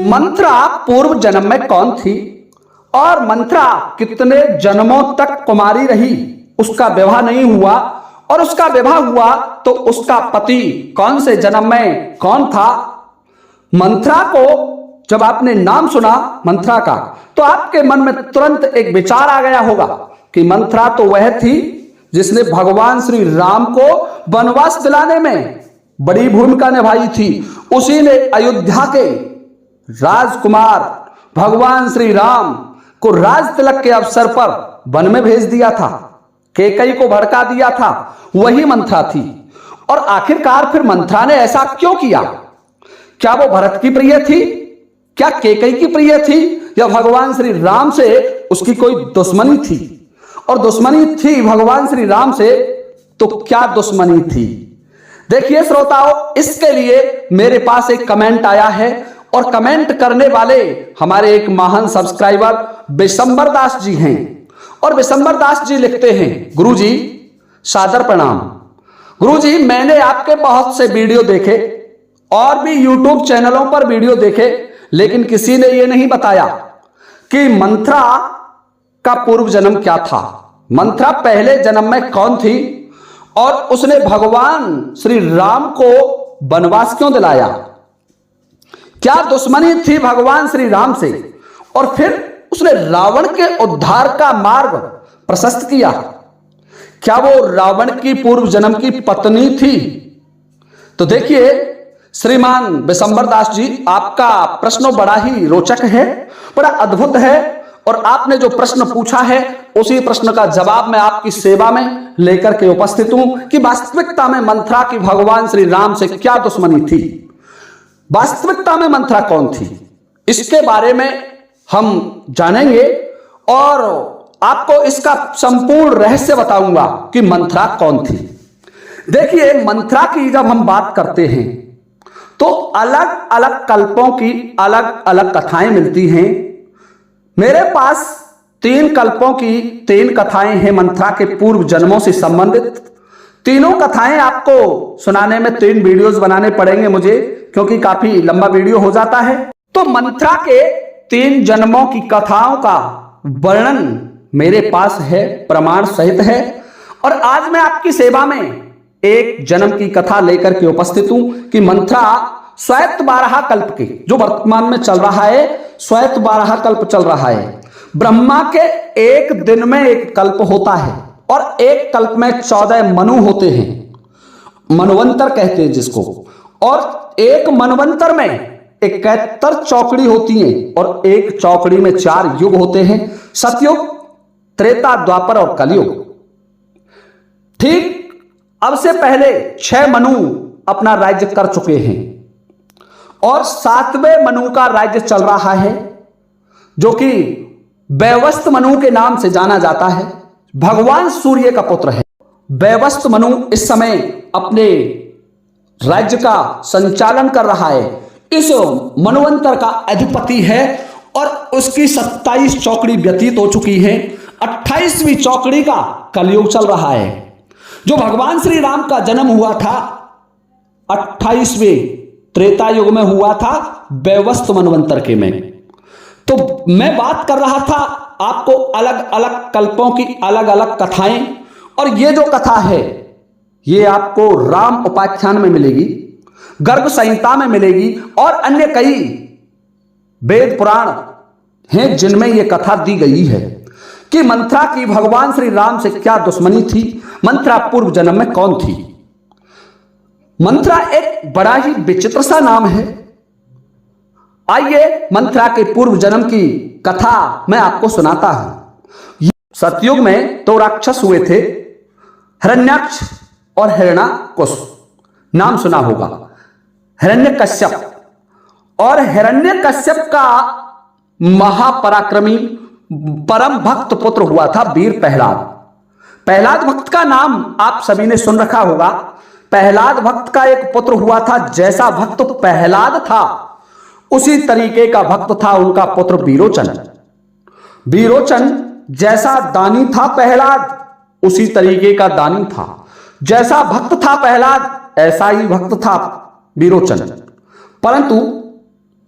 मंत्रा पूर्व जन्म में कौन थी और मंत्रा कितने जन्मों तक कुमारी रही, उसका विवाह नहीं हुआ, और उसका विवाह हुआ तो उसका पति कौन से जन्म में कौन था। मंत्रा को जब आपने नाम सुना मंत्रा का, तो आपके मन में तुरंत एक विचार आ गया होगा कि मंत्रा तो वह थी जिसने भगवान श्री राम को वनवास दिलाने में बड़ी भूमिका निभाई थी। उसी ने अयोध्या के राजकुमार भगवान श्री राम को राज तिलक के अवसर पर वन में भेज दिया था, कैकेयी को भड़का दिया था, वही मंत्रा थी। और आखिरकार फिर मंत्रा ने ऐसा क्यों किया? क्या वो भरत की प्रिय थी, क्या कैकेयी की प्रिय थी, या भगवान श्री राम से उसकी कोई दुश्मनी थी? और दुश्मनी थी भगवान श्री राम से तो क्या दुश्मनी थी? देखिए श्रोताओं, इसके लिए मेरे पास एक कमेंट आया है और कमेंट करने वाले हमारे एक महान सब्सक्राइबर विशंबर दास जी हैं। और विशंबर दास जी लिखते हैं, गुरुजी सादर प्रणाम। गुरुजी, मैंने आपके बहुत से वीडियो देखे और भी यूट्यूब चैनलों पर वीडियो देखे, लेकिन किसी ने यह नहीं बताया कि मंत्रा का पूर्व जन्म क्या था, मंत्रा पहले जन्म में कौन थी और उसने भगवान श्री राम को वनवास क्यों दिलाया, क्या दुश्मनी थी भगवान श्री राम से, और फिर उसने रावण के उद्धार का मार्ग प्रशस्त किया। क्या वो रावण की पूर्व जन्म की पत्नी थी? तो देखिए श्रीमान विशंबर दास जी, आपका प्रश्न बड़ा ही रोचक है, बड़ा अद्भुत है, और आपने जो प्रश्न पूछा है उसी प्रश्न का जवाब मैं आपकी सेवा में लेकर के उपस्थित हूं कि वास्तविकता में मंत्रा की भगवान श्री राम से क्या दुश्मनी थी, वास्तविकता में मंत्रा कौन थी, इसके बारे में हम जानेंगे और आपको इसका संपूर्ण रहस्य बताऊंगा कि मंत्रा कौन थी। देखिए, मंत्रा की जब हम बात करते हैं तो अलग अलग कल्पों की अलग अलग कथाएं मिलती हैं। मेरे पास 3 कल्पों की 3 कथाएं हैं मंत्रा के पूर्व जन्मों से संबंधित। तीनों कथाएं आपको सुनाने में 3 वीडियोस बनाने पड़ेंगे मुझे, क्योंकि काफी लंबा वीडियो हो जाता है। तो मंत्रा के 3 जन्मों की कथाओं का वर्णन मेरे पास है, प्रमाण सहित है, और आज मैं आपकी सेवा में एक जन्म की कथा लेकर के उपस्थित हूं कि मंत्रा श्वेत 12 कल्प के, जो वर्तमान में चल रहा है, श्वेत 12 कल्प चल रहा है। ब्रह्मा के एक दिन में एक कल्प होता है और एक कल्प में 14 मनु होते हैं, मनवंतर कहते हैं जिसको, और एक मनवंतर में 71 चौकड़ी होती हैं और एक चौकड़ी में 4 युग होते हैं, सतयुग, त्रेता, द्वापर और कलयुग। ठीक अब से पहले 6 मनु अपना राज्य कर चुके हैं और 7वें मनु का राज्य चल रहा है, जो कि वैवस्वत मनु के नाम से जाना जाता है। भगवान सूर्य का पुत्र है। वैवस्वत मनु इस समय अपने राज्य का संचालन कर रहा है, इस मनवंतर का अधिपति है और उसकी 27 चौकड़ी व्यतीत हो चुकी है। 28वीं चौकड़ी का कलयुग चल रहा है। जो भगवान श्री राम का जन्म हुआ था 28वें त्रेता युग में हुआ था, वैवस्वत मनवंतर के में। तो मैं बात कर रहा था आपको अलग अलग कल्पों की अलग अलग कथाएं, और ये जो कथा है ये आपको राम उपाख्यान में मिलेगी, गर्ग संहिता में मिलेगी, और अन्य कई वेद पुराण हैं जिनमें यह कथा दी गई है कि मंत्रा की भगवान श्री राम से क्या दुश्मनी थी, मंत्रा पूर्व जन्म में कौन थी। मंत्रा एक बड़ा ही विचित्र सा नाम है। आइए मंत्रा के पूर्व जन्म की कथा मैं आपको सुनाता हूं। सतयुग में 2 राक्षस हुए थे, हिरण्याक्ष और हिरण्याकुश। नाम सुना होगा, हिरण्यकश्यप। और हिरण्यकश्यप का महापराक्रमी परम भक्त पुत्र हुआ था वीर प्रहलाद। प्रहलाद भक्त का नाम आप सभी ने सुन रखा होगा। प्रहलाद भक्त का एक पुत्र हुआ था, जैसा भक्त प्रहलाद था उसी तरीके का भक्त था उनका पुत्र विरोचन। विरोचन जैसा दानी था प्रहलाद, उसी तरीके का दानी था। जैसा भक्त था प्रहलाद, ऐसा ही भक्त था विरोचन। परंतु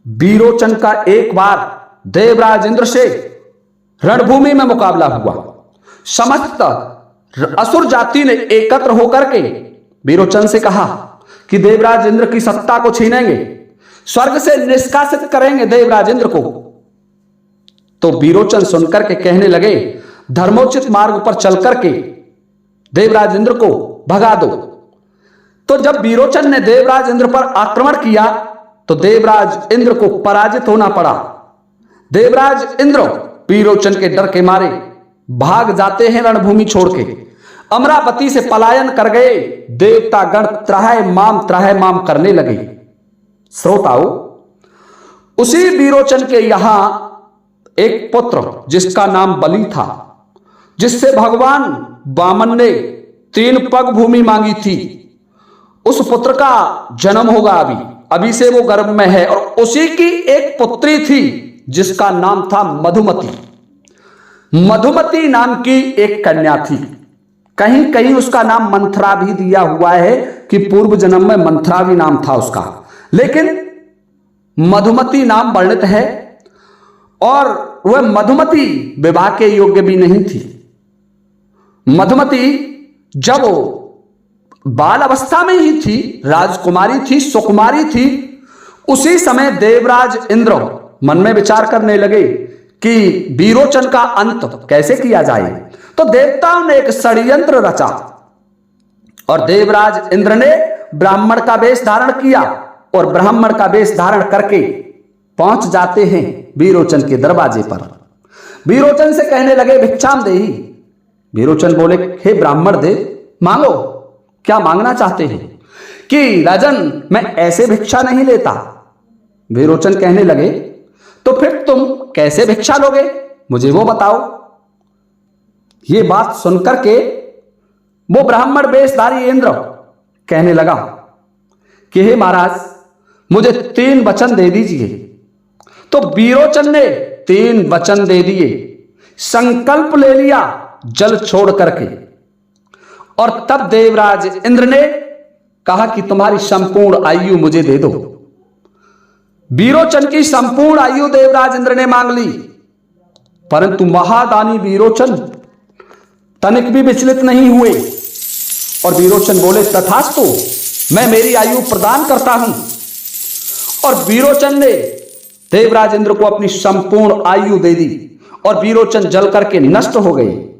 वीरोचन का एक बार देवराज इंद्र से रणभूमि में मुकाबला हुआ। समस्त असुर जाति ने एकत्र होकर के वीरोचन से कहा कि देवराज इंद्र की सत्ता को छीनेंगे, स्वर्ग से निष्कासित करेंगे देवराज इंद्र को। तो वीरोचन सुनकर के कहने लगे, धर्मोचित मार्ग पर चलकर के देवराज इंद्र को भगा दो। तो जब वीरोचन ने देवराज इंद्र पर आक्रमण किया तो देवराज इंद्र को पराजित होना पड़ा। देवराज इंद्र वीरोचन के डर के मारे भाग जाते हैं रणभूमि छोड़ के, अमरावती से पलायन कर गए। देवता गण त्राहि माम करने लगे। श्रोताओ, उसी वीरोचन के यहां एक पुत्र जिसका नाम बलि था, जिससे भगवान वामन ने 3 पग भूमि मांगी थी, उस पुत्र का जन्म होगा अभी से वो गर्भ में है। और उसी की एक पुत्री थी जिसका नाम था मधुमती। मधुमती नाम की एक कन्या थी। कहीं कहीं उसका नाम मंथरा भी दिया हुआ है कि पूर्व जन्म में मंथरा भी नाम था उसका, लेकिन मधुमती नाम वर्णित है। और वह मधुमती विवाह के योग्य भी नहीं थी। मधुमती जब बाल अवस्था में ही थी, राजकुमारी थी, सुकुमारी थी, उसी समय देवराज इंद्र मन में विचार करने लगे कि वीरोचन का अंत कैसे किया जाए। तो देवताओं ने एक षड्यंत्र रचा और देवराज इंद्र ने ब्राह्मण का वेश धारण किया और ब्राह्मण का वेश धारण करके पहुंच जाते हैं वीरोचन के दरवाजे पर। वीरोचन से कहने लगे, भिक्षाम देहि। वीरोचन बोले, हे ब्राह्मण दे, मांगो, क्या मांगना चाहते हैं? कि राजन, मैं ऐसे भिक्षा नहीं लेता। वीरोचन कहने लगे, तो फिर तुम कैसे भिक्षा लोगे, मुझे वो बताओ। ये बात सुनकर के वो ब्राह्मण वेशधारी इंद्र कहने लगा कि हे महाराज, मुझे 3 वचन दे दीजिए। तो वीरोचन ने 3 वचन दे दिए, संकल्प ले लिया जल छोड़ करके। और तब देवराज इंद्र ने कहा कि तुम्हारी संपूर्ण आयु मुझे दे दो। वीरोचन की संपूर्ण आयु देवराज इंद्र ने मांग ली, परंतु महादानी वीरोचन तनिक भी विचलित नहीं हुए। और वीरोचन बोले, तथास्तु, मैं मेरी आयु प्रदान करता हूं। और वीरोचन ने देवराज इंद्र को अपनी संपूर्ण आयु दे दी और वीरोचन जल करके नष्ट हो गए।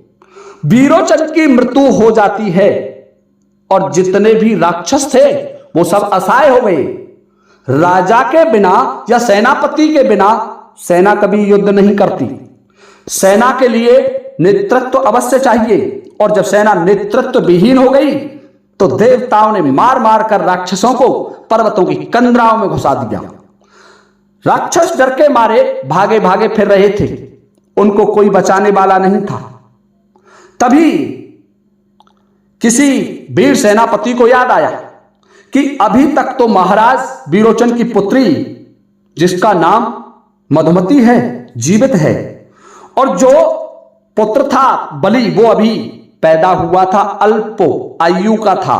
वीरोचन की मृत्यु हो जाती है और जितने भी राक्षस थे वो सब असहाय हो गए। राजा के बिना या सेनापति के बिना सेना कभी युद्ध नहीं करती। सेना के लिए नेतृत्व अवश्य चाहिए, और जब सेना नेतृत्व विहीन हो गई तो देवताओं ने मार मार कर राक्षसों को पर्वतों की कंदराओं में घुसा दिया। राक्षस डर के मारे भागे भागे फिर रहे थे, उनको कोई बचाने वाला नहीं था। तभी किसी वीर सेनापति को याद आया कि अभी तक तो महाराज वीरोचन की पुत्री, जिसका नाम मधुमती है, जीवित है, और जो पुत्र था बलि, वो अभी पैदा हुआ था, अल्प आयु का था।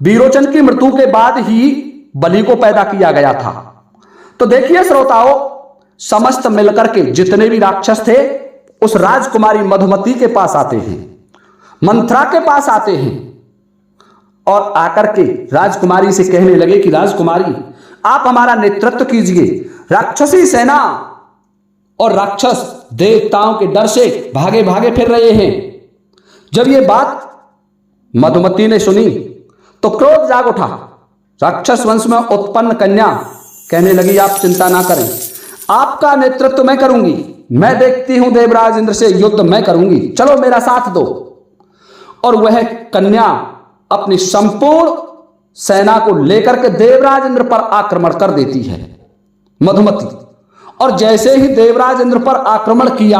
वीरोचन की मृत्यु के बाद ही बलि को पैदा किया गया था। तो देखिए श्रोताओ, समस्त मिलकर के जितने भी राक्षस थे उस राजकुमारी मधुमती के पास आते हैं, मंथरा के पास आते हैं और आकर के राजकुमारी से कहने लगे कि राजकुमारी, आप हमारा नेतृत्व कीजिए। राक्षसी सेना और राक्षस देवताओं के डर से भागे भागे फिर रहे हैं। जब ये बात मधुमती ने सुनी तो क्रोध जाग उठा। राक्षस वंश में उत्पन्न कन्या कहने लगी, आप चिंता ना करें, आपका नेतृत्व मैं करूंगी। मैं देखती हूं देवराज इंद्र से युद्ध मैं करूंगी, चलो मेरा साथ दो। और वह कन्या अपनी संपूर्ण सेना को लेकर के देवराज इंद्र पर आक्रमण कर देती है, मधुमती। और जैसे ही देवराज इंद्र पर आक्रमण किया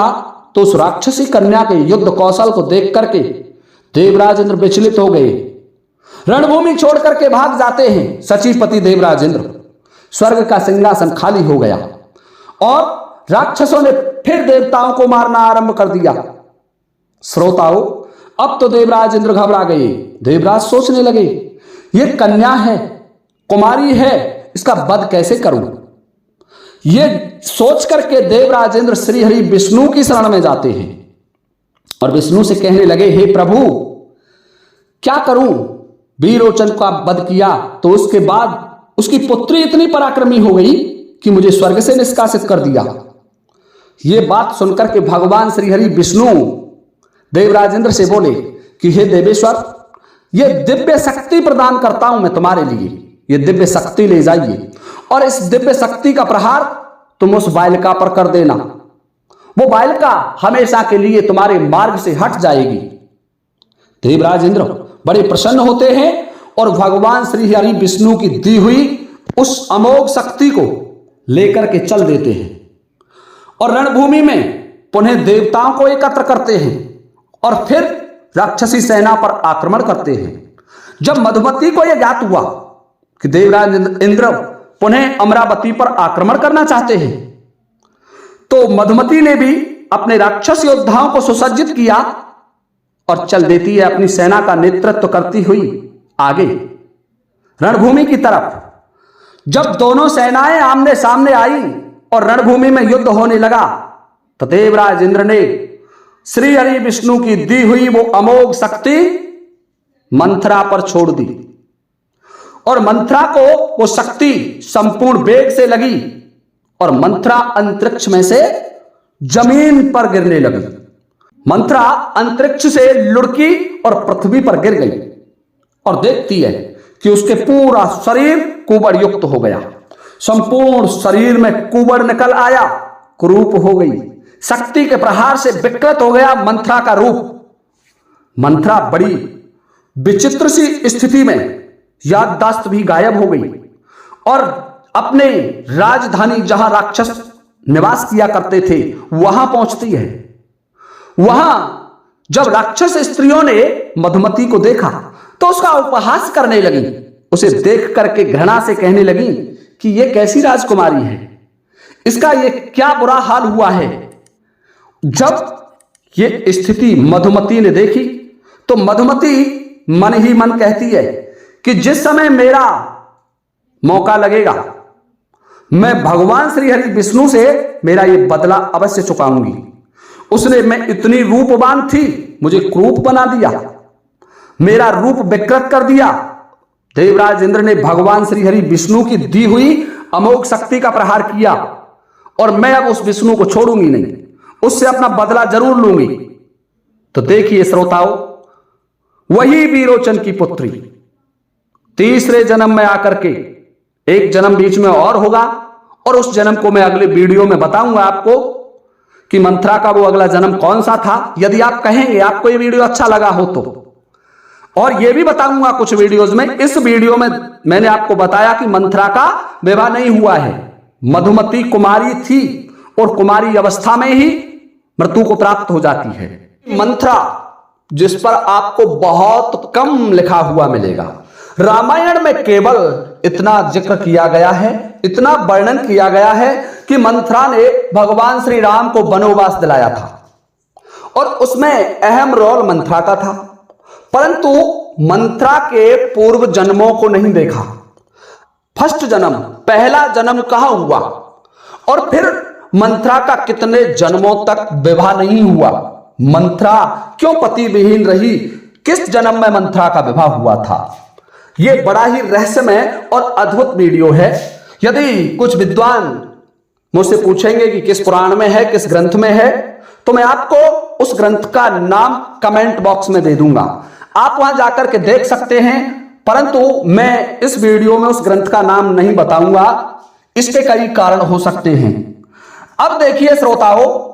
तो उस राक्षसी कन्या के युद्ध कौशल को देख करके देवराज इंद्र विचलित हो गए, रणभूमि छोड़ करके भाग जाते हैं सचिपति देवराज इंद्र। स्वर्ग का सिंहासन खाली हो गया और राक्षसों ने फिर देवताओं को मारना आरंभ कर दिया। श्रोताओ, अब तो देवराज इंद्र घबरा गए। देवराज सोचने लगे, ये कन्या है, कुमारी है, इसका वध कैसे करूं? ये सोच करके देवराजेंद्र श्री हरि विष्णु की शरण में जाते हैं और विष्णु से कहने लगे, हे प्रभु क्या करूं, वीरोचन का वध किया तो उसके बाद उसकी पुत्री इतनी पराक्रमी हो गई कि मुझे स्वर्ग से निष्कासित कर दिया। यह बात सुनकर के भगवान श्री हरि विष्णु देवराजेंद्र से बोले कि हे देवेश्वर, यह दिव्य शक्ति प्रदान करता हूं मैं तुम्हारे लिए, यह दिव्य शक्ति ले जाइए और इस दिव्य शक्ति का प्रहार तुम उस बालिका पर कर देना। वो बालिका हमेशा के लिए तुम्हारे मार्ग से हट जाएगी। देवराजेंद्र बड़े प्रसन्न होते हैं और भगवान श्री हरि विष्णु की दी हुई उस अमोघ शक्ति को लेकर के चल देते हैं और रणभूमि में पुनः देवताओं को एकत्र करते हैं और फिर राक्षसी सेना पर आक्रमण करते हैं। जब मधुमती को यह ज्ञात हुआ कि देवराज इंद्र पुनः अमरावती पर आक्रमण करना चाहते हैं, तो मधुमती ने भी अपने राक्षस योद्धाओं को सुसज्जित किया और चल देती है अपनी सेना का नेतृत्व करती हुई आगे रणभूमि की तरफ। जब दोनों सेनाएं आमने सामने आई और रणभूमि में युद्ध होने लगा, तो देवराज इंद्र ने श्री हरि विष्णु की दी हुई वो अमोघ शक्ति मंथरा पर छोड़ दी और मंथरा को वो शक्ति संपूर्ण वेग से लगी और मंथरा अंतरिक्ष में से जमीन पर गिरने लगी। मंथरा अंतरिक्ष से लुढ़की और पृथ्वी पर गिर गई और देखती है कि उसके पूरा शरीर कुबड़ युक्त हो गया, संपूर्ण शरीर में कुबड़ निकल आया, कुरूप हो गई, शक्ति के प्रहार से विकृत हो गया मंथरा का रूप। मंथरा बड़ी विचित्र सी स्थिति में याददाश्त भी गायब हो गई और अपने राजधानी जहां राक्षस निवास किया करते थे वहां पहुंचती है। वहां जब राक्षस स्त्रियों ने मधुमती को देखा तो उसका उपहास करने लगी, उसे देख करके घृणा से कहने लगी कि यह कैसी राजकुमारी है, इसका यह क्या बुरा हाल हुआ है। जब यह स्थिति मधुमती ने देखी तो मधुमती मन ही मन कहती है कि जिस समय मेरा मौका लगेगा मैं भगवान श्री हरि विष्णु से मेरा ये बदला अवश्य चुकाऊंगी। उसने मैं इतनी रूपवान थी, मुझे क्रूप बना दिया, मेरा रूप विकृत कर दिया। देवराज इंद्र ने भगवान श्री हरि विष्णु की दी हुई अमोघ शक्ति का प्रहार किया और मैं अब उस विष्णु को छोड़ूंगी नहीं, उससे अपना बदला जरूर लूंगी। तो देखिए श्रोताओं, वही वीरोचन की पुत्री तीसरे जन्म में आकर के, एक जन्म बीच में और होगा और उस जन्म को मैं अगले वीडियो में बताऊंगा आपको कि मंथरा का वो अगला जन्म कौन सा था, यदि आप कहेंगे आपको ये वीडियो अच्छा लगा हो तो। और ये भी बताऊंगा कुछ वीडियोज में। इस वीडियो में मैंने आपको बताया कि मंथरा का विवाह नहीं हुआ है, मधुमती कुमारी थी और कुमारी अवस्था में ही मृत्यु को प्राप्त हो जाती है। मंथरा जिस पर आपको बहुत कम लिखा हुआ मिलेगा, रामायण में केवल इतना जिक्र किया गया है, इतना वर्णन किया गया है कि मंथरा ने भगवान श्री राम को वनवास दिलाया था और उसमें अहम रोल मंथरा का था, परंतु मंथरा के पूर्व जन्मों को नहीं देखा। फर्स्ट जन्म, पहला जन्म कहां हुआ और फिर मंथरा का कितने जन्मों तक विवाह नहीं हुआ, मंथरा क्यों पति विहीन रही, किस जन्म में मंथरा का विवाह हुआ था। यह बड़ा ही रहस्यमय और अद्भुत वीडियो है। यदि कुछ विद्वान मुझसे पूछेंगे कि किस पुराण में है, किस ग्रंथ में है, तो मैं आपको उस ग्रंथ का नाम कमेंट बॉक्स में दे दूंगा, आप वहां जाकर के देख सकते हैं, परंतु मैं इस वीडियो में उस ग्रंथ का नाम नहीं बताऊंगा, इसके कई कारण हो सकते हैं। अब देखिए श्रोताओं,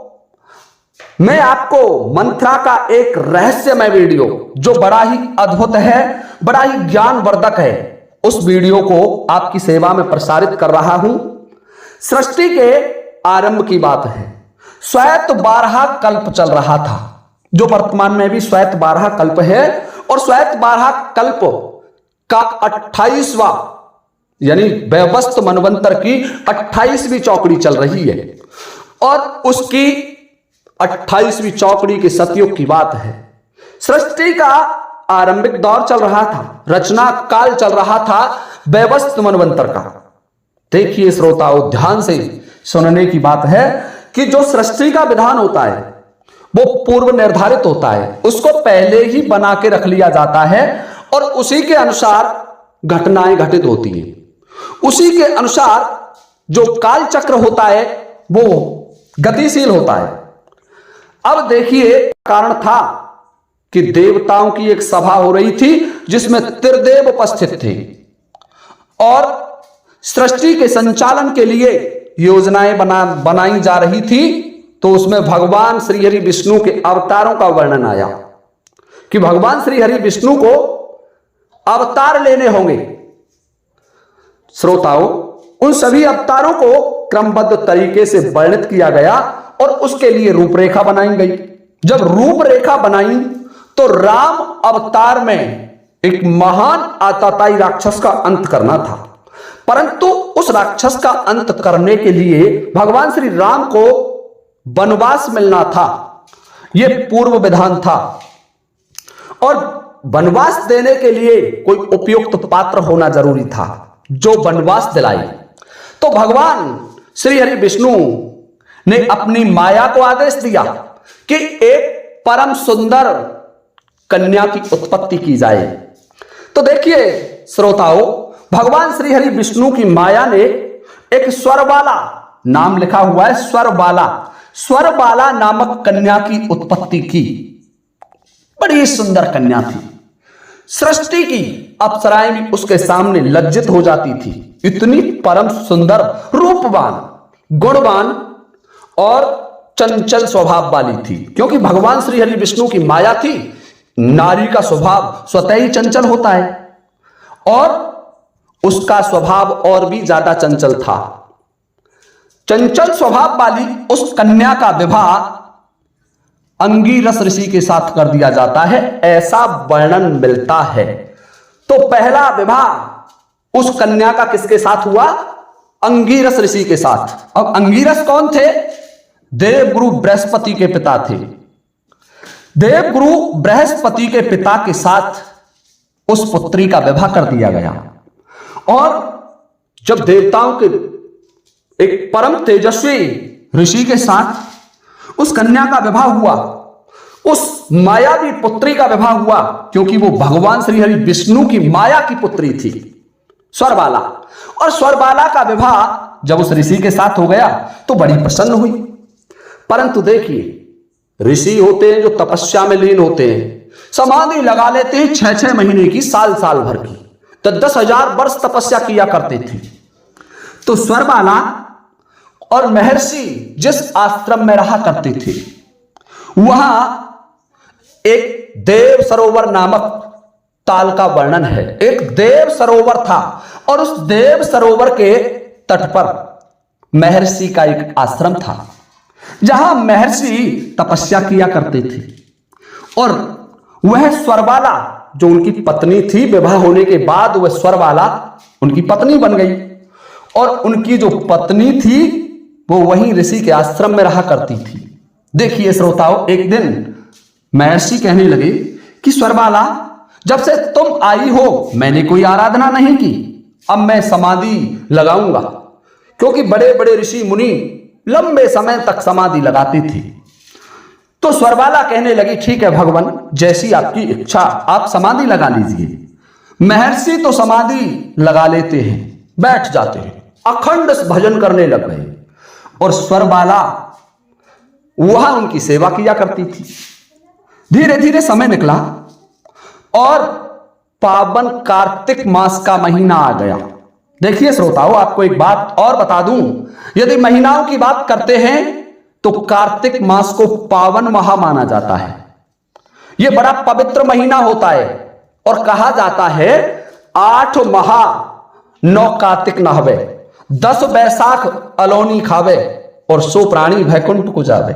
मैं आपको मंथरा का एक रहस्यमय वीडियो जो बड़ा ही अद्भुत है, बड़ा ही ज्ञानवर्धक है, उस वीडियो को आपकी सेवा में प्रसारित कर रहा हूं। सृष्टि के आरंभ की बात है। श्वेत 12 कल्प चल रहा था, जो वर्तमान में भी श्वेत 12 कल्प है, और श्वेत 12 कल्प का 28वां यानी वैवस्वत मनवंतर की 28वीं चौकड़ी चल रही है और उसकी 28वीं चौकड़ी के सतयुग की बात है। सृष्टि का आरंभिक दौर चल रहा था, रचना काल चल रहा था वैवस्वत मनवंतर का। देखिए श्रोताओं ध्यान से सुनने की बात है कि जो सृष्टि का विधान होता है वो पूर्व निर्धारित होता है, उसको पहले ही बना के रख लिया जाता है और उसी के अनुसार घटनाएं घटित होती हैं। उसी के अनुसार जो काल चक्र होता है वो गतिशील होता है। अब देखिए, कारण था कि देवताओं की एक सभा हो रही थी जिसमें त्रिदेव उपस्थित थे और सृष्टि के संचालन के लिए योजनाएं बनाई जा रही थी। तो उसमें भगवान श्री हरि विष्णु के अवतारों का वर्णन आया कि भगवान श्री हरि विष्णु को अवतार लेने होंगे। श्रोताओं, उन सभी अवतारों को क्रमबद्ध तरीके से वर्णित किया गया और उसके लिए रूपरेखा बनाई गई। जब रूपरेखा बनाई तो राम अवतार में एक महान आतताई राक्षस का अंत करना था, परंतु उस राक्षस का अंत करने के लिए भगवान श्री राम को वनवास मिलना था। यह पूर्व विधान था और वनवास देने के लिए कोई उपयुक्त पात्र होना जरूरी था जो वनवास दिलाए। तो भगवान श्री हरि विष्णु ने अपनी माया को आदेश दिया कि एक परम सुंदर कन्या की उत्पत्ति की जाए। तो देखिए श्रोताओं, भगवान श्री हरि विष्णु की माया ने एक स्वरबाला, नाम लिखा हुआ है स्वरबाला, स्वरबाला नामक कन्या की उत्पत्ति की। बड़ी सुंदर कन्या थी। सृष्टि की अप्सराएं भी उसके सामने लज्जित हो जाती थी। इतनी परम सुंदर, रूपवान, गुणवान और चंचल स्वभाव वाली थी, क्योंकि भगवान श्री हरि विष्णु की माया थी। नारी का स्वभाव स्वतः ही चंचल होता है और उसका स्वभाव और भी ज्यादा चंचल था। चंचल स्वभाव वाली उस कन्या का विवाह अंगिरस ऋषि के साथ कर दिया जाता है, ऐसा वर्णन मिलता है। तो पहला विवाह उस कन्या का किसके साथ हुआ? अंगिरस ऋषि के साथ। अब अंगिरस कौन थे? देवगुरु बृहस्पति के पिता थे। देवगुरु बृहस्पति के पिता के साथ उस पुत्री का विवाह कर दिया गया और जब देवताओं के एक परम तेजस्वी ऋषि के साथ उस कन्या का विवाह हुआ, उस मायावी पुत्री का विवाह हुआ, क्योंकि वो भगवान श्री हरि विष्णु की माया की पुत्री थी, स्वरबाला। और स्वरबाला का विवाह जब उस ऋषि के साथ हो गया तो बड़ी प्रसन्न हुई। परंतु देखिए, ऋषि होते हैं जो तपस्या में लीन होते हैं, समाधि लगा लेते हैं 6-6 महीने की, साल साल भर की, तो 10,000 वर्ष तपस्या किया करते थे। तो स्वरबाला और महर्षि जिस आश्रम में रहा करते थे वहां एक देव सरोवर नामक ताल का वर्णन है। एक देव सरोवर था और उस देव सरोवर के तट पर महर्षि का एक आश्रम था जहां महर्षि तपस्या किया करते थे। और वह स्वरबाला जो उनकी पत्नी थी, विवाह होने के बाद वह स्वरबाला उनकी पत्नी बन गई और उनकी जो पत्नी थी वो वहीं ऋषि के आश्रम में रहा करती थी। देखिए श्रोताओं, एक दिन महर्षि कहने लगे कि स्वरबाला, जब से तुम आई हो मैंने कोई आराधना नहीं की, अब मैं समाधि लगाऊंगा, क्योंकि बड़े बड़े ऋषि मुनि लंबे समय तक समाधि लगाती थी। तो स्वरबाला कहने लगी, ठीक है भगवान, जैसी आपकी इच्छा, आप समाधि लगा लीजिए। महर्षि तो समाधि लगा लेते हैं, बैठ जाते हैं, अखंड भजन करने लग गए और स्वरबाला वहां उनकी सेवा किया करती थी। धीरे धीरे समय निकला और पावन कार्तिक मास का महीना आ गया। देखिए श्रोताओं, आपको एक बात और बता दूं, यदि महीनाओं की बात करते हैं तो कार्तिक मास को पावन माह माना जाता है। यह बड़ा पवित्र महीना होता है और कहा जाता है 8 माह 9 कार्तिक नहवे, 10 बैसाख अलौनी खावे और 100 प्राणी वैकुंठ को जावे।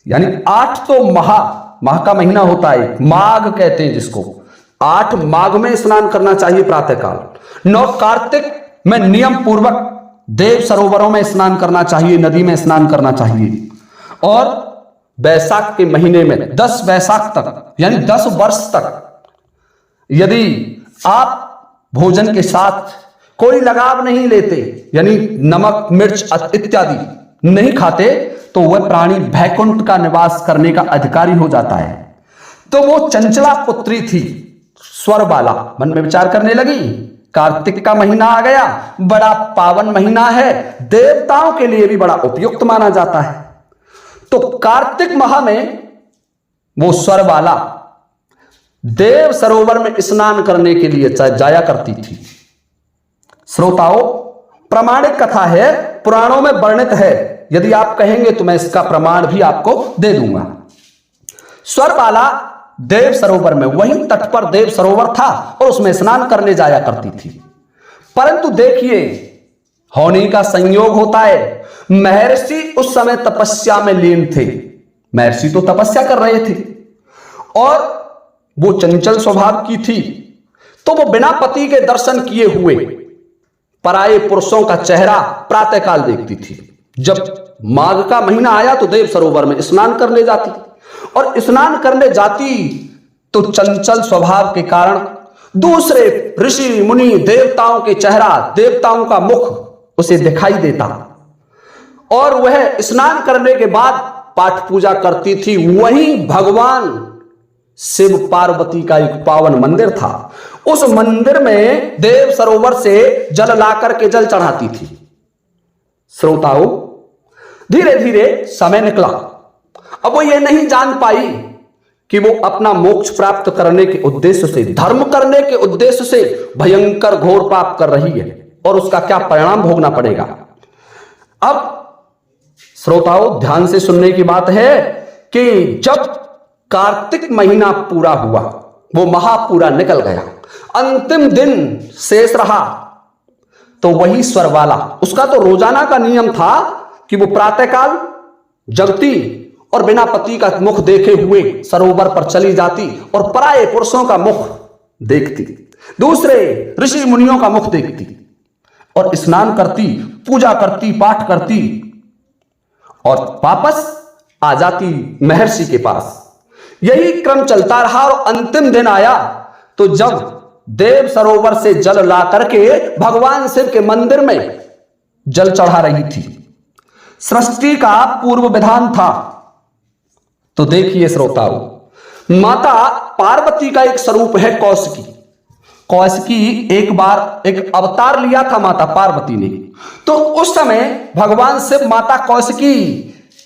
यानी 8 तो माह का महीना होता है, माघ कहते हैं जिसको। 8 माघ में स्नान करना चाहिए प्रातःकाल, 9 कार्तिक में नियम पूर्वक देव सरोवरों में स्नान करना चाहिए, नदी में स्नान करना चाहिए, और बैसाख के महीने में 10 बैसाख तक यानी 10 वर्ष तक यदि आप भोजन के साथ कोई लगाव नहीं लेते, यानी नमक मिर्च इत्यादि नहीं खाते, तो वह प्राणी वैकुंठ का निवास करने का अधिकारी हो जाता है। तो वो चंचला पुत्री थी स्वरबाला मन में विचार करने लगी, कार्तिक का महीना आ गया, बड़ा पावन महीना है, देवताओं के लिए भी बड़ा उपयुक्त माना जाता है। तो कार्तिक माह में वो स्वरबाला देव सरोवर में स्नान करने के लिए जाया करती थी। श्रोताओं, प्रामाणिक कथा है, पुराणों में वर्णित है, यदि आप कहेंगे तो मैं इसका प्रमाण भी आपको दे दूंगा। स्वरबाला देव सरोवर में, वहीं तट पर देव सरोवर था और उसमें स्नान करने जाया करती थी। परंतु देखिए, होने का संयोग होता है, महर्षि उस समय तपस्या में लीन थे। महर्षि तो तपस्या कर रहे थे और वो चंचल स्वभाव की थी, तो वो बिना पति के दर्शन किए हुए पराये पुरुषों का चेहरा प्रातःकाल देखती थी। जब माघ का महीना आया तो देव सरोवर में स्नान करने जाती, और स्नान करने जाती तो चंचल स्वभाव के कारण दूसरे ऋषि मुनि देवताओं के चेहरा, देवताओं का मुख उसे दिखाई देता, और वह स्नान करने के बाद पाठ पूजा करती थी। वहीं भगवान शिव पार्वती का एक पावन मंदिर था, उस मंदिर में देव सरोवर से जल लाकर के जल चढ़ाती थी। श्रोताओं, धीरे धीरे समय निकला। अब वो ये नहीं जान पाई कि वो अपना मोक्ष प्राप्त करने के उद्देश्य से, धर्म करने के उद्देश्य से भयंकर घोर पाप कर रही है और उसका क्या परिणाम भोगना पड़ेगा। अब श्रोताओं, ध्यान से सुनने की बात है कि जब कार्तिक महीना पूरा हुआ, वो माह पूरा निकल गया, अंतिम दिन शेष रहा, तो वही स्वरबाला, उसका तो रोजाना का नियम था कि वो प्रातःकाल जगती और बिना पति का मुख देखे हुए सरोवर पर चली जाती और पराये पुरुषों का मुख देखती, दूसरे ऋषि मुनियों का मुख देखती और स्नान करती, पूजा करती, पाठ करती और वापस आ जाती महर्षि के पास। यही क्रम चलता रहा और अंतिम दिन आया तो जब देव सरोवर से जल ला करके भगवान शिव के मंदिर में जल चढ़ा रही थी। सृष्टि का पूर्व विधान था। तो देखिए श्रोताओं, माता पार्वती का एक स्वरूप है कौशिकी। कौशिकी एक बार एक अवतार लिया था माता पार्वती ने, तो उस समय भगवान शिव माता कौशिकी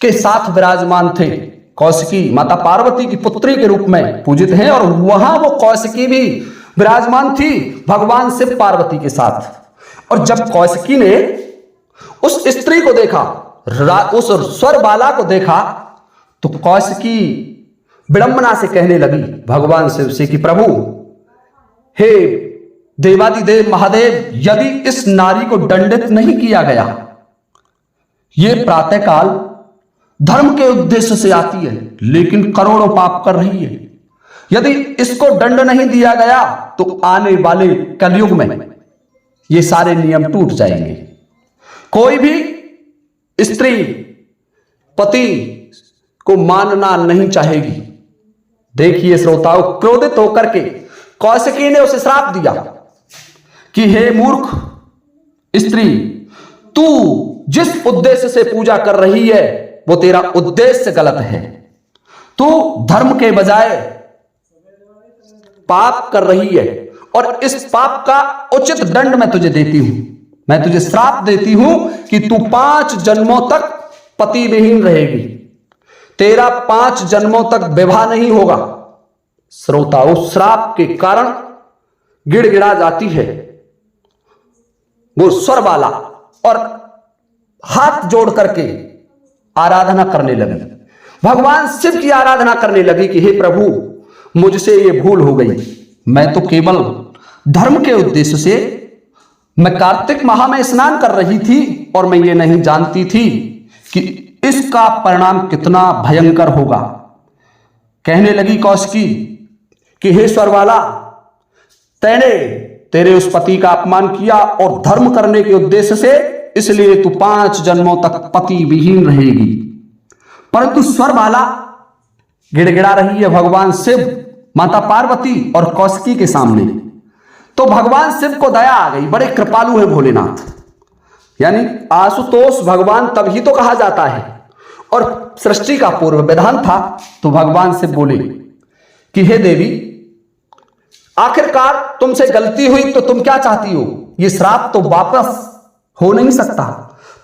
के साथ विराजमान थे। कौशिकी माता पार्वती की पुत्री के रूप में पूजित हैं और वहां वो कौशिकी भी विराजमान थी भगवान शिव पार्वती के साथ। और जब कौशिकी ने उस स्त्री को देखा, उस स्वरबाला को देखा, तो कौशिकी विडंबना से कहने लगी भगवान शिव से कि प्रभु, हे देवादिदेव महादेव, यदि इस नारी को दंडित नहीं किया गया, ये प्रातःकाल धर्म के उद्देश्य से आती है लेकिन करोड़ों पाप कर रही है, यदि इसको दंड नहीं दिया गया तो आने वाले कलयुग में ये सारे नियम टूट जाएंगे। कोई भी स्त्री पति को मानना नहीं चाहेगी। देखिए श्रोताओं, क्रोधित होकर के कौशिकी ने उसे श्राप दिया कि हे मूर्ख स्त्री, तू जिस उद्देश्य से पूजा कर रही है वो तेरा उद्देश्य गलत है। तू धर्म के बजाय पाप कर रही है और इस पाप का उचित दंड मैं तुझे देती हूं। मैं तुझे श्राप देती हूं कि तू 5 जन्मों तक पति विहीन रहेगी, तेरा 5 जन्मों तक विवाह नहीं होगा। श्रोताओं, श्राप के कारण गिड़गिड़ा जाती है वो स्वरबाला और हाथ जोड़ करके आराधना करने लगी, भगवान शिव की आराधना करने लगी कि हे प्रभु, मुझसे ये भूल हो गई। मैं तो केवल धर्म के उद्देश्य से मैं कार्तिक माह में स्नान कर रही थी और मैं ये नहीं जानती थी कि इसका परिणाम कितना भयंकर होगा। कहने लगी कौशिकी कि हे स्वरबाला, तेरे उस पति का अपमान किया और धर्म करने के उद्देश्य से, इसलिए तू 5 जन्मों तक पति विहीन रहेगी। परंतु स्वरबाला गिड़गिड़ा रही है भगवान शिव, माता पार्वती और कौशिकी के सामने। तो भगवान शिव को दया आ गई, बड़े कृपालु है भोलेनाथ। यानी आशुतोष भगवान तभी तो कहा जाता है, और सृष्टि का पूर्व विधान था। तो भगवान शिव बोले कि हे देवी, आखिरकार तुमसे गलती हुई तो तुम क्या चाहती हो? ये श्राप तो वापस हो नहीं सकता,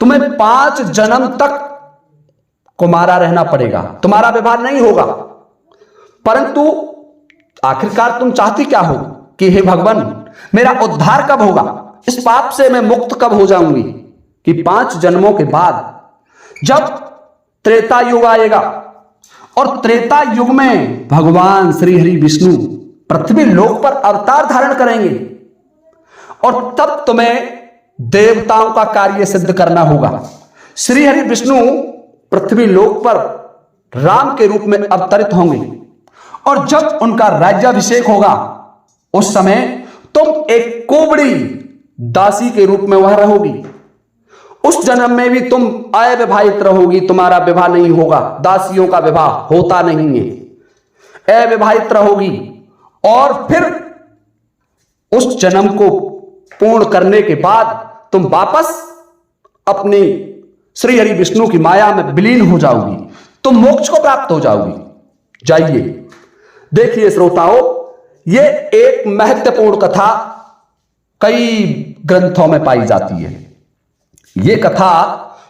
तुम्हें 5 जन्म तक कुमारा रहना पड़ेगा, तुम्हारा विवाह नहीं होगा। परंतु आखिरकार तुम चाहती क्या हो कि हे भगवान, मेरा उद्धार कब होगा, इस पाप से मैं मुक्त कब हो जाऊंगी? कि 5 जन्मों के बाद जब त्रेता युग आएगा, और त्रेता युग में भगवान श्री हरि विष्णु पृथ्वी लोक पर अवतार धारण करेंगे, और तब तुम्हें देवताओं का कार्य सिद्ध करना होगा। श्री हरि विष्णु पृथ्वी लोक पर राम के रूप में अवतरित होंगे, और जब उनका राज्याभिषेक होगा उस समय तुम एक कोबड़ी दासी के रूप में वह रहोगी। उस जन्म में भी तुम अविवाहित रहोगी, तुम्हारा विवाह नहीं होगा, दासियों का विवाह होता नहीं है, अविवाहित रहोगी। और फिर उस जन्म को पूर्ण करने के बाद तुम वापस अपने श्री हरि विष्णु की माया में विलीन हो जाओगी, तुम मोक्ष को प्राप्त हो जाओगी। जाइए देखिए श्रोताओं, ये एक महत्वपूर्ण कथा कई ग्रंथों में पाई जाती है। ये कथा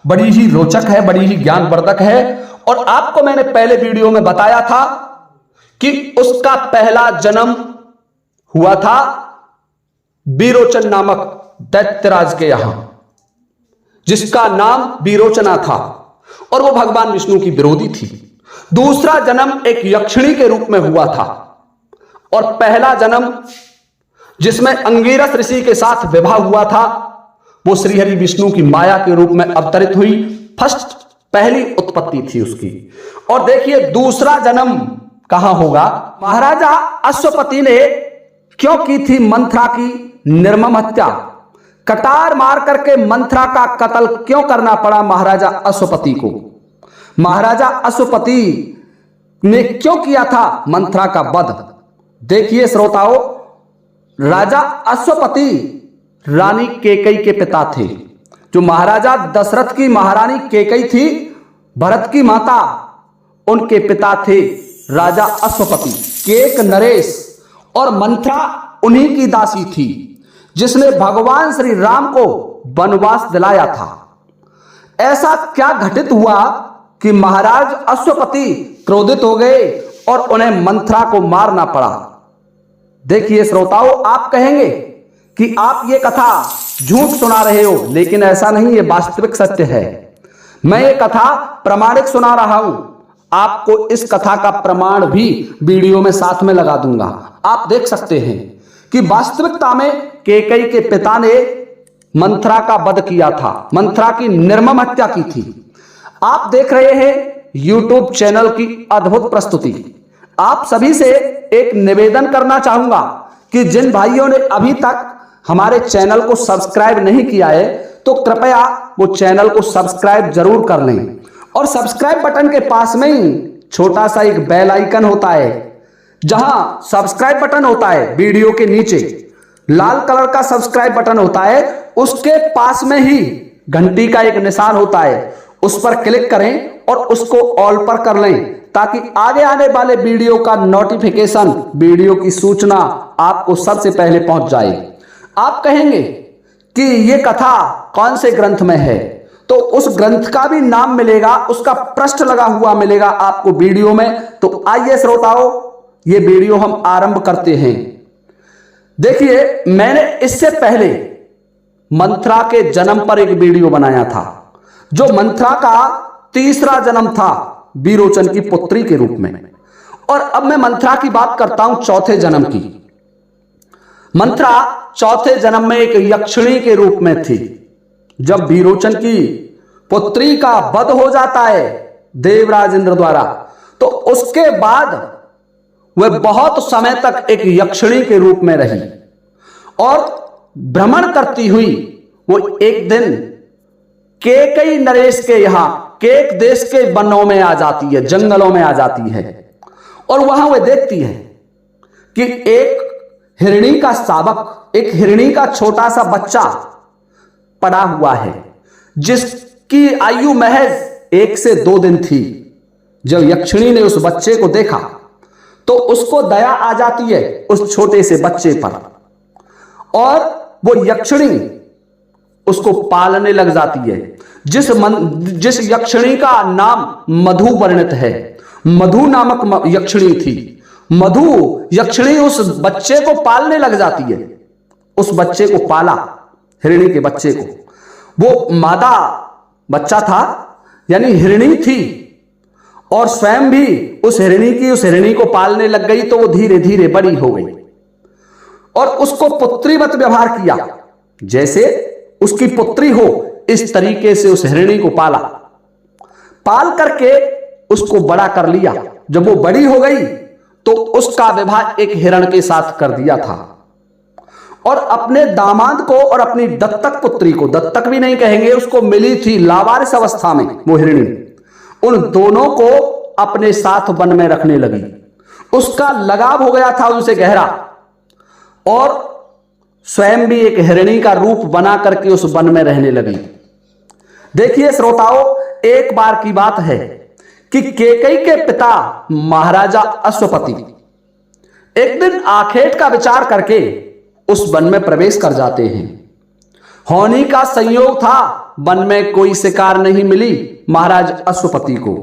बड़ी ही रोचक है, बड़ी ही ज्ञानवर्धक है, और आपको मैंने पहले वीडियो में बताया था कि उसका पहला जन्म हुआ था विरोचन नामक दैत्यराज के यहां, जिसका नाम विरोचना था, और वो भगवान विष्णु की विरोधी थी। दूसरा जन्म एक यक्षिणी के रूप में हुआ था, और पहला जन्म जिसमें अंगिरस ऋषि के साथ विवाह हुआ था, वो श्री हरि विष्णु की माया के रूप में अवतरित हुई। पहली उत्पत्ति थी उसकी। और देखिए दूसरा जन्म कहां होगा। महाराजा अश्वपति ने क्यों की थी मंथरा की निर्मम हत्या? कटार मार करके मंथरा का कत्ल क्यों करना पड़ा महाराजा अश्वपति को? महाराजा अश्वपति ने क्यों किया था मंथरा का वध? देखिए श्रोताओं, राजा अश्वपति रानी केकई के पिता थे। जो महाराजा दशरथ की महारानी केकई थी, भरत की माता, उनके पिता थे राजा अश्वपति। केक नरेश और मंथरा उन्हीं की दासी थी, जिसने भगवान श्री राम को वनवास दिलाया था। ऐसा क्या घटित हुआ कि महाराज अश्वपति क्रोधित हो गए और उन्हें मंथरा को मारना पड़ा? देखिए श्रोताओं, आप कहेंगे कि आप ये कथा झूठ सुना रहे हो, लेकिन ऐसा नहीं, ये वास्तविक सत्य है। मैं ये कथा प्रमाणिक सुना रहा हूं। आपको इस कथा का प्रमाण भी वीडियो में साथ में लगा दूंगा, आप देख सकते हैं कि वास्तविकता में केकई के पिता ने मंथरा का वध किया था, मंथरा की निर्मम हत्या की थी। आप देख रहे हैं यूट्यूब चैनल की अद्भुत प्रस्तुति। आप सभी से एक निवेदन करना चाहूंगा कि जिन भाइयों ने अभी तक हमारे चैनल को सब्सक्राइब नहीं किया है, तो कृपया वो चैनल को सब्सक्राइब जरूर कर लें, और सब्सक्राइब बटन के पास में ही छोटा सा एक बेल आइकन होता है। जहां सब्सक्राइब बटन होता है वीडियो के नीचे लाल कलर का सब्सक्राइब बटन होता है, उसके पास में ही घंटी का एक निशान होता है, उस पर क्लिक करें और उसको ऑल पर कर लें, ताकि आगे आने वाले वीडियो का नोटिफिकेशन, वीडियो की सूचना आपको सबसे पहले पहुंच जाए। आप कहेंगे कि ये कथा कौन से ग्रंथ में है, तो उस ग्रंथ का भी नाम मिलेगा, उसका पृष्ठ लगा हुआ मिलेगा आपको वीडियो में। तो आइए श्रोताओं, ये वीडियो हम आरंभ करते हैं। देखिए, मैंने इससे पहले मंथरा के जन्म पर एक वीडियो बनाया था, जो मंथरा का तीसरा जन्म था विरोचन की पुत्री के रूप में। और अब मैं मंथरा की बात करता हूं चौथे जन्म की। मंथरा चौथे जन्म में एक यक्षिणी के रूप में थी। जब विरोचन की पुत्री का वध हो जाता है देवराज इंद्र द्वारा, तो उसके बाद वह बहुत समय तक एक यक्षिणी के रूप में रही, और भ्रमण करती हुई वो एक दिन केकई नरेश के यहां, केक देश के वनों में आ जाती है, जंगलों में आ जाती है, और वहां वह देखती है कि एक हिरणी का शावक, एक हिरणी का छोटा सा बच्चा पड़ा हुआ है, जिसकी आयु महज 1 से 2 दिन थी। जब यक्षिणी ने उस बच्चे को देखा तो उसको दया आ जाती है उस छोटे से बच्चे पर, और वो यक्षिणी उसको पालने लग जाती है। जिस यक्षिणी का नाम मधु वर्णित है, मधु नामक यक्षिणी थी, मधु यक्षिणी उस बच्चे को पालने लग जाती है। उस बच्चे को पाला, हिरणी के बच्चे को। वो मादा बच्चा था, यानी हिरणी थी, और स्वयं भी उस हिरणी को पालने लग गई। तो वो धीरे धीरे बड़ी हो गई और उसको पुत्रीवत व्यवहार किया, जैसे उसकी पुत्री हो इस तरीके से उस हिरणी को पाला। पाल करके उसको बड़ा कर लिया। जब वो बड़ी हो गई तो उसका विवाह एक हिरण के साथ कर दिया था, और अपने दामाद को और अपनी दत्तक पुत्री को, दत्तक भी नहीं कहेंगे, उसको मिली थी लावारिस अवस्था में वो हिरणी, उन दोनों को अपने साथ वन में रखने लगी। उसका लगाव हो गया था उनसे गहरा, और स्वयं भी एक हिरणी का रूप बना करके उस वन में रहने लगी। देखिए श्रोताओं, एक बार की बात है कि केकई के पिता महाराजा अश्वपति एक दिन आखेट का विचार करके उस वन में प्रवेश कर जाते हैं। होनी का संयोग था, वन में कोई शिकार नहीं मिली महाराज अश्वपति को।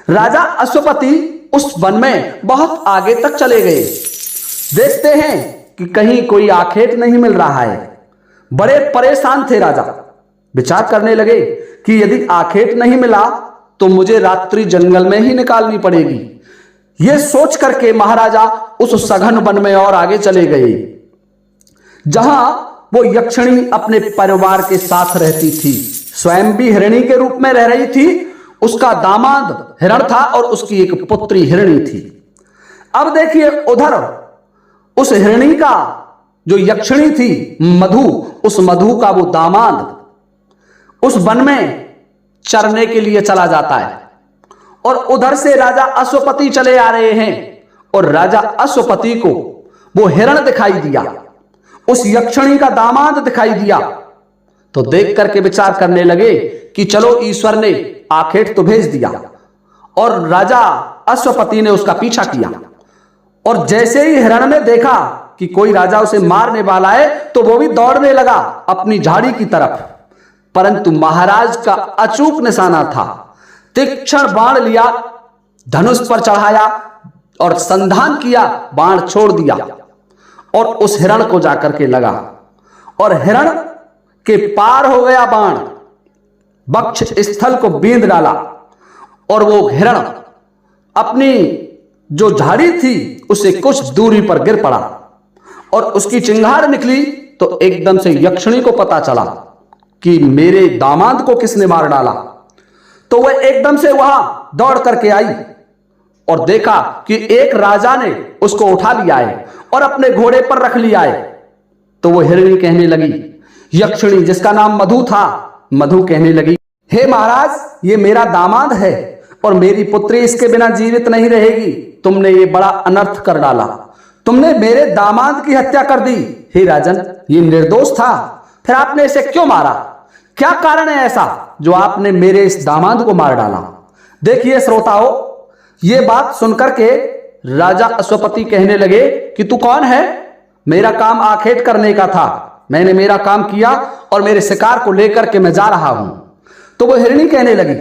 राजा अश्वपति उस वन में बहुत आगे तक चले गए। देखते हैं कि कहीं कोई आखेट नहीं मिल रहा है। बड़े परेशान थे राजा। विचार करने लगे कि यदि आखेट नहीं मिला तो मुझे रात्रि जंगल में ही निकालनी पड़ेगी। यह सोच करके महाराजा उस सघन वन में और आगे चले गए, जहां वो यक्षिणी अपने परिवार के साथ रहती थी। स्वयं भी हिरणी के रूप में रह रही थी, उसका दामाद हिरण था और उसकी एक पुत्री हिरणी थी। अब देखिए उधर उस हिरणी का जो यक्षिणी थी मधु, उस मधु का वो दामाद उस वन में चरने के लिए चला जाता है, और उधर से राजा अश्वपति चले आ रहे हैं, और राजा अश्वपति को वो हिरण दिखाई दिया, उस यक्षिणी का दामाद दिखाई दिया। तो देख करके विचार करने लगे कि चलो ईश्वर ने आखेट तो भेज दिया, और राजा अश्वपति ने उसका पीछा किया। और जैसे ही हिरण ने देखा कि कोई राजा उसे मारने वाला है तो वो भी दौड़ने लगा अपनी झाड़ी की तरफ, परंतु महाराज का अचूक निशाना था। तीक्ष्ण बाण लिया, धनुष पर चढ़ाया और संधान किया, बाण छोड़ दिया और उस हिरण को जाकर के लगा, और हिरण के पार हो गया बाण, वक्ष स्थल को बींध डाला, और वो हिरण अपनी जो झाड़ी थी उससे कुछ दूरी पर गिर पड़ा, और उसकी चिंगार निकली। तो एकदम से यक्षिणी को पता चला कि मेरे दामाद को किसने मार डाला। तो वह एकदम से वहां दौड़ करके आई और देखा कि एक राजा ने उसको उठा लिया है और अपने घोड़े पर रख लिया है। तो वो हिरणी कहने लगी, यक्षिणी जिसका नाम मधु था, मधु कहने लगी, हे महाराज, ये मेरा दामाद है और मेरी पुत्री इसके बिना जीवित नहीं रहेगी। तुमने ये बड़ा अनर्थ कर डाला, तुमने मेरे दामाद की हत्या कर दी। हे राजन, ये निर्दोष था, फिर आपने इसे क्यों मारा? क्या कारण है ऐसा जो आपने मेरे इस दामाद को मार डाला? देखिए श्रोताओं, ये बात सुनकर के राजा अश्वपति कहने लगे कि तू कौन है? मेरा काम आखेट करने का था, मैंने मेरा काम किया और मेरे शिकार को लेकर के मैं जा रहा हूं। तो वो हिरणी कहने लगी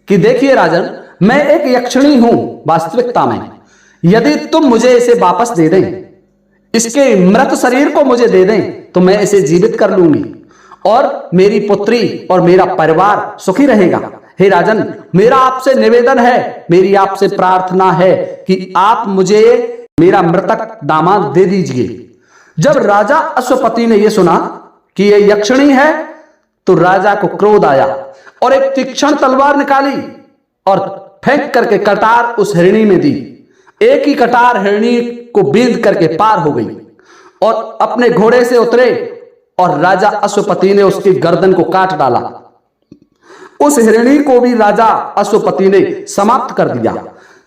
कि देखिए राजन, मैं एक यक्षिणी हूं वास्तविकता में। यदि तुम मुझे इसे वापस दे दें, इसके मृत शरीर को मुझे दे दें, तो मैं इसे जीवित कर लूंगी और मेरी पुत्री और मेरा परिवार सुखी रहेगा। हे राजन, मेरा आपसे निवेदन है, मेरी आपसे प्रार्थना है कि आप मुझे मेरा मृतक दामाद दे दीजिए। जब राजा अश्वपति ने यह सुना कि यह यक्षिणी है, तो राजा को क्रोध आया और एक तीक्ष्ण तलवार निकाली और फेंक करके कटार उस हिरणी में दी। एक ही कटार हिरणी को बींध करके पार हो गई और अपने घोड़े से उतरे और राजा अश्वपति ने उसकी गर्दन को काट डाला। उस हिरणी को भी राजा अश्वपति ने समाप्त कर दिया।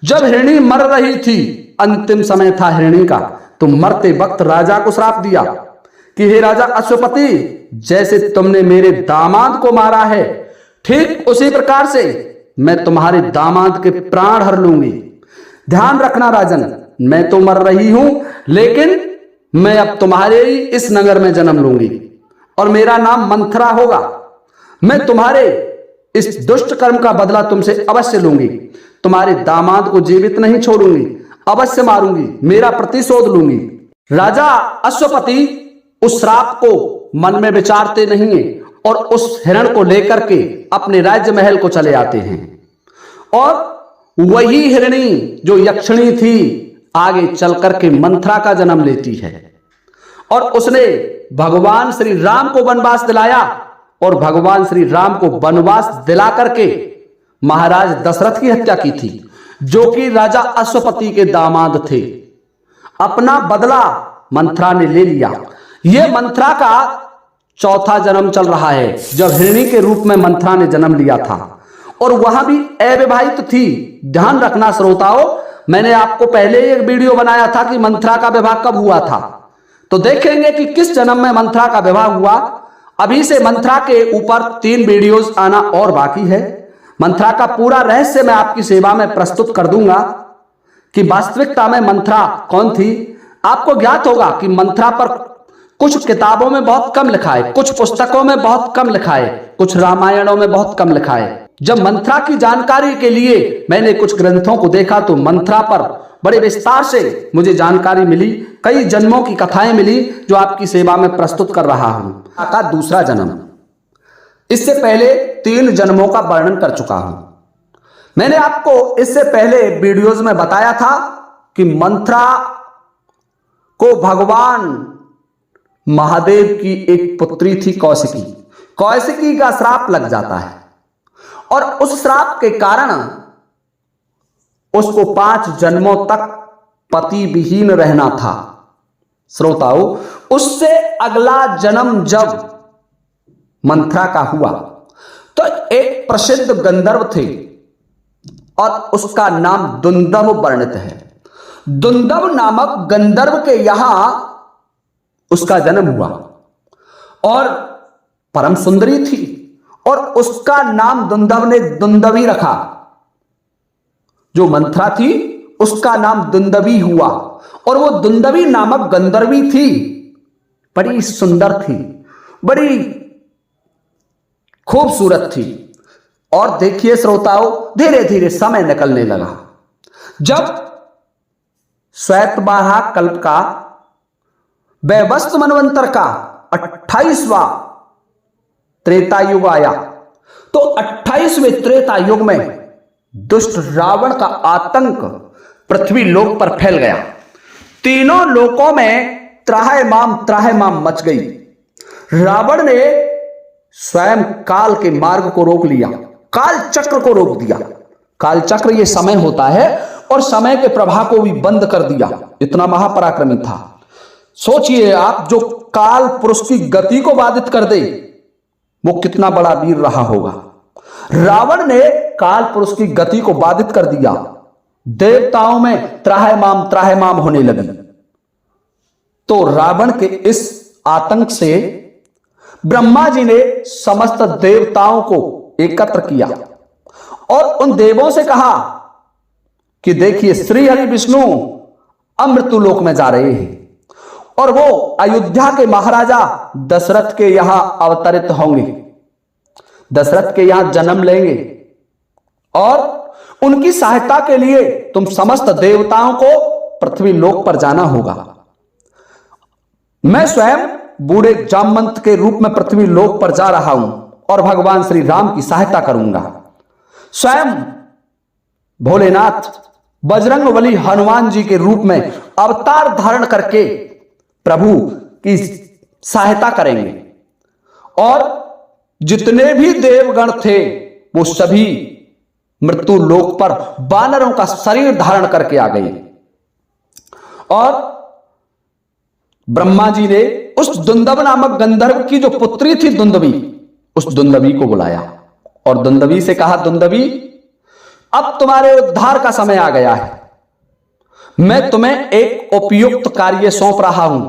जब हिरणी मर रही थी, अंतिम समय था हिरणी का, तो मरते वक्त राजा को श्राप दिया कि हे राजा अश्वपति, जैसे तुमने मेरे दामाद को मारा है, ठीक उसी प्रकार से मैं तुम्हारे दामाद के प्राण हर लूंगी। ध्यान रखना राजन, मैं तो मर रही हूं, लेकिन मैं अब तुम्हारे ही इस नगर में जन्म लूंगी और मेरा नाम मंथरा होगा। मैं तुम्हारे इस दुष्ट कर्म का बदला तुमसे अवश्य लूंगी। तुम्हारे दामाद को जीवित नहीं छोड़ूंगी, अवश्य मारूंगी, मेरा प्रतिशोध लूंगी। राजा अश्वपति उस श्राप को मन में विचारते नहीं है और उस हिरण को लेकर के अपने राज्य महल को चले आते हैं। और वही हिरणी जो यक्षिणी थी आगे चल करके मंथरा का जन्म लेती है और उसने भगवान श्री राम को वनवास दिलाया और भगवान श्री राम को वनवास दिला करके महाराज दशरथ की हत्या की थी, जो कि राजा अश्वपति के दामाद थे। अपना बदला मंथरा ने ले लिया। यह मंथरा का चौथा जन्म चल रहा है, जब हिरणी के रूप में मंथरा ने जन्म लिया था और वह भी अविवाहित थी। ध्यान रखना श्रोताओं, मैंने आपको पहले एक वीडियो बनाया था कि मंथरा का विवाह कब हुआ था, तो देखेंगे कि किस जन्म में मंथरा का विवाह हुआ। अभी से मंथरा के ऊपर 3 वीडियोस आना और बाकी है। मंथरा का पूरा रहस्य मैं आपकी सेवा में प्रस्तुत कर दूंगा कि वास्तविकता में मंथरा कौन थी। आपको ज्ञात होगा कि मंथरा पर कुछ किताबों में बहुत कम लिखा है, कुछ पुस्तकों में बहुत कम लिखा है, कुछ रामायणों में बहुत कम लिखा है। जब मंथरा की जानकारी के लिए मैंने कुछ ग्रंथों को देखा तो मंथरा पर बड़े विस्तार से मुझे जानकारी मिली, कई जन्मों की कथाएं मिली, जो आपकी सेवा में प्रस्तुत कर रहा हूं। का दूसरा जन्म, इससे पहले 3 जन्मों का वर्णन कर चुका हूं। मैंने आपको इससे पहले वीडियोज में बताया था कि मंथरा को भगवान महादेव की एक पुत्री थी कौशिकी। कौशिकी का श्राप लग जाता है और उस श्राप के कारण उसको 5 जन्मों तक पति विहीन रहना था। श्रोताओं, उससे अगला जन्म जब मंथरा का हुआ तो एक प्रसिद्ध गंधर्व थे और उसका नाम दुंदव वर्णित है। दुंदव नामक गंधर्व के यहां उसका जन्म हुआ और परम सुंदरी थी और उसका नाम दुंदव ने दुंदवी रखा। जो मंथरा थी उसका नाम दुंदवी हुआ और वो दुंदवी नामक गंधर्वी थी, बड़ी सुंदर थी, बड़ी खूबसूरत थी। और देखिए श्रोताओं, धीरे धीरे समय निकलने लगा। जब श्वेतवाहा कल्प का वैवस्वत मनवंतर का 28वां त्रेता युग आया तो 28वें त्रेता युग में दुष्ट रावण का आतंक पृथ्वी लोक पर फैल गया। तीनों लोकों में त्राहिमाम मच गई। रावण ने स्वयं काल के मार्ग को रोक लिया, काल चक्र को रोक दिया। काल चक्र ये समय होता है और समय के प्रवाह को भी बंद कर दिया। इतना महापराक्रमी था। सोचिए आप, जो काल पुरुष की गति को बाधित कर दे वो कितना बड़ा वीर रहा होगा। रावण ने काल पुरुष की गति को बाधित कर दिया। देवताओं में त्राहिमाम होने लगी। तो रावण के इस आतंक से ब्रह्मा जी ने समस्त देवताओं को एकत्र किया और उन देवों से कहा कि देखिए, श्री हरि विष्णु अमृत्यु लोक में जा रहे हैं और वो अयोध्या के महाराजा दशरथ के यहां अवतरित होंगे, दशरथ के यहां जन्म लेंगे और उनकी सहायता के लिए तुम समस्त देवताओं को पृथ्वी लोक पर जाना होगा। मैं स्वयं बूढ़े जामवंत के रूप में पृथ्वी लोक पर जा रहा हूं और भगवान श्री राम की सहायता करूंगा। स्वयं भोलेनाथ बजरंगबली हनुमान जी के रूप में अवतार धारण करके प्रभु की सहायता करेंगे और जितने भी देवगण थे वो सभी मृत्यु लोक पर वानरों का शरीर धारण करके आ गए और ब्रह्मा जी ने उस दुंदव नामक गंधर्व की जो पुत्री थी दुंदवी, उस दुंदवी को बुलाया और दुंदवी से कहा, दुंदवी, अब तुम्हारे उद्धार का समय आ गया है। मैं तुम्हें एक उपयुक्त कार्य सौंप रहा हूं,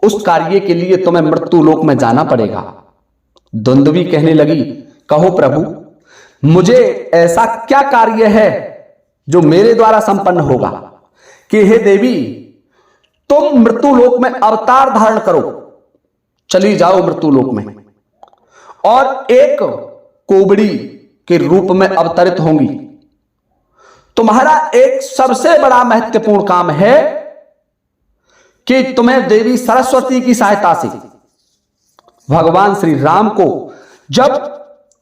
उस कार्य के लिए तुम्हें मृत्यु लोक में जाना पड़ेगा। दुंदुभी कहने लगी, कहो प्रभु, मुझे ऐसा क्या कार्य है जो मेरे द्वारा संपन्न होगा कि हे देवी, तुम मृत्यु लोक में अवतार धारण करो, चली जाओ मृत्यु लोक में और एक कोबड़ी के रूप में अवतरित होंगी। तुम्हारा एक सबसे बड़ा महत्वपूर्ण काम है कि तुम्हें देवी सरस्वती की सहायता से भगवान श्री राम को जब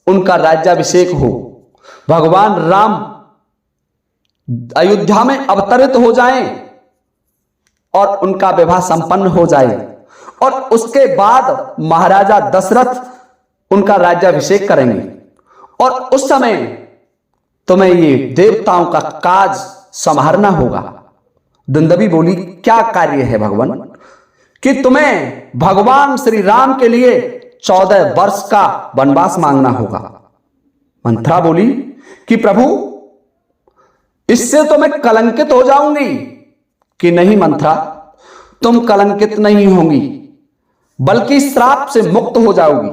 उनका राज्याभिषेक हो, भगवान राम अयोध्या में अवतरित हो जाएं और उनका विवाह संपन्न हो जाए और उसके बाद महाराजा दशरथ उनका राज्याभिषेक करेंगे और उस समय तुम्हें ये देवताओं का काज संभालना होगा। दुंदुभी बोली, क्या कार्य है भगवान? कि तुम्हें भगवान श्री राम के लिए 14 वर्ष का वनवास मांगना होगा। मंथरा बोली कि प्रभु, इससे तो मैं कलंकित हो जाऊंगी। कि नहीं मंथरा, तुम कलंकित नहीं होंगी, बल्कि श्राप से मुक्त हो जाओगी।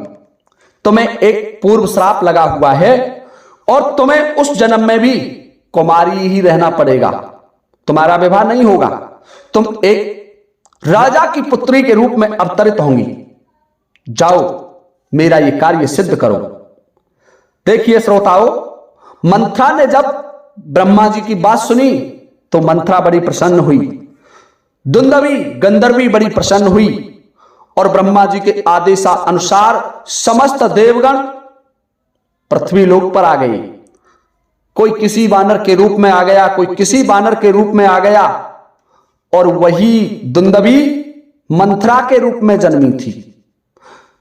तुम्हें एक पूर्व श्राप लगा हुआ है और तुम्हें उस जन्म में भी कुमारी ही रहना पड़ेगा, तुम्हारा विवाह नहीं होगा, तुम एक राजा की पुत्री के रूप में अवतरित होंगी। जाओ, मेरा ये कार्य सिद्ध करो। देखिए श्रोताओं, मंथरा ने जब ब्रह्मा जी की बात सुनी तो मंथरा बड़ी प्रसन्न हुई, दुंदुभी गंधर्वी बड़ी प्रसन्न हुई और ब्रह्मा जी के आदेशानुसार समस्त देवगण पृथ्वी लोक पर आ गए। कोई किसी वानर के रूप में आ गया, कोई किसी वानर के रूप में आ गया और वही दुंदुभी मंथरा के रूप में जन्मी थी।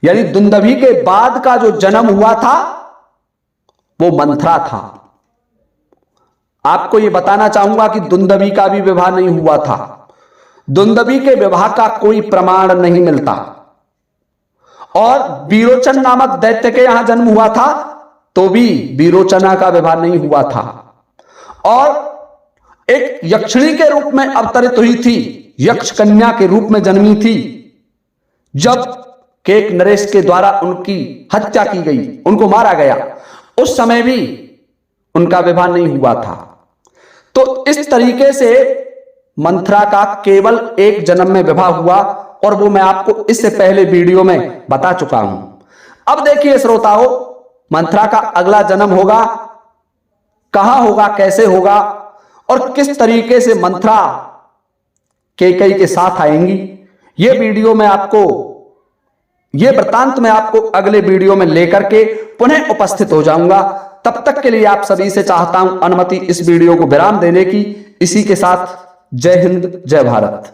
यानी दुंदुभी के बाद का जो जन्म हुआ था वो मंथरा था। आपको यह बताना चाहूंगा कि दुंदुभी का भी विवाह नहीं हुआ था। दुंदुभी के विवाह का कोई प्रमाण नहीं मिलता और विरोचन नामक दैत्य के यहां जन्म हुआ था तो भी विरोचना का विवाह नहीं हुआ था और एक यक्षिणी के रूप में अवतरित हुई थी, यक्ष कन्या के रूप में जन्मी थी। जब केक नरेश के द्वारा उनकी हत्या की गई, उनको मारा गया, उस समय भी उनका विवाह नहीं हुआ था। तो इस तरीके से मंथरा का केवल एक जन्म में विवाह हुआ और वो मैं आपको इससे पहले वीडियो में बता चुका हूं। अब देखिए श्रोताओं, मंथरा का अगला जन्म होगा, कहां होगा, कैसे होगा और किस तरीके से मंथरा कैकेयी के साथ आएंगी, ये वीडियो में आपको, ये वृत्तांत मैं आपको अगले वीडियो में लेकर के पुनः उपस्थित हो जाऊंगा। तब तक के लिए आप सभी से चाहता हूं अनुमति इस वीडियो को विराम देने की। इसी के साथ जय हिंद, जय भारत।